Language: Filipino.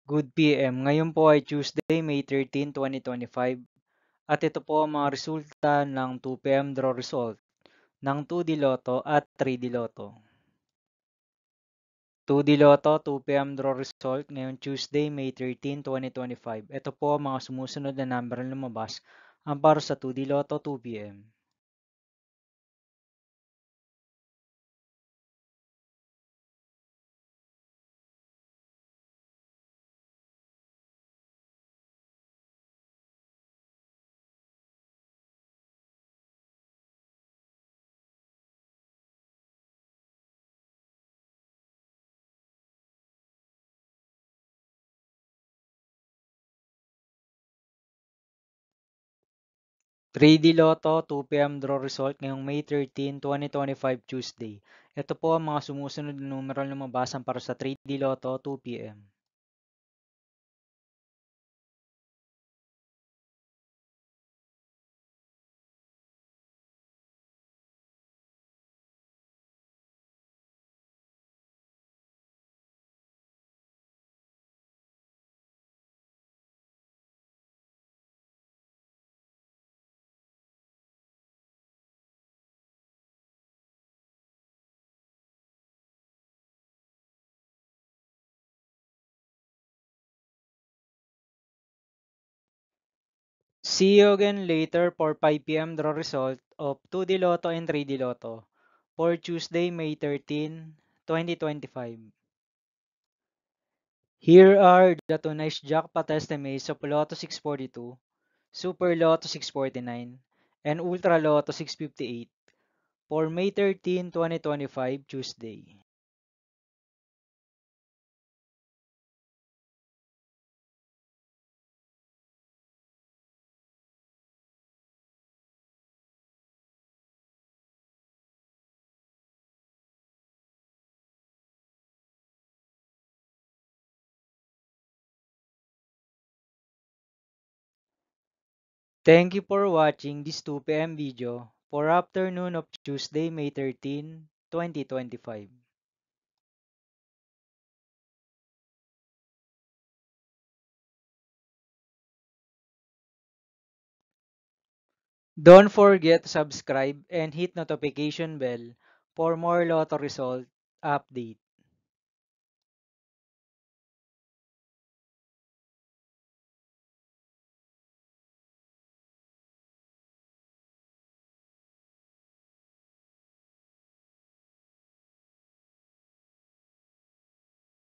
Good PM. Ngayon po ay Tuesday, May 13, 2025 at ito po ang mga resulta ng 2 PM draw result ng 2D Lotto at 3D Lotto. 2D Lotto, 2 PM draw result ngayong Tuesday, May 13, 2025. Ito po ang mga sumusunod na number na lumabas ang para sa 2D Lotto 2 PM. 3D Lotto 2 PM draw result ngayong May 13, 2025 Tuesday. Ito po ang mga sumusunod na numero na lumabas ang para sa 3D Lotto 2 PM. See you again later for 5 PM draw result of 2D Lotto and 3D Lotto for Tuesday, May 13, 2025. Here are the tonight's jackpot estimates of Lotto 642, Super Lotto 649, and Ultra Lotto 658 for May 13, 2025 Tuesday. Thank you for watching this 2 PM video for afternoon of Tuesday, May 13, 2025. Don't forget to subscribe and hit notification bell for more Lotto result update.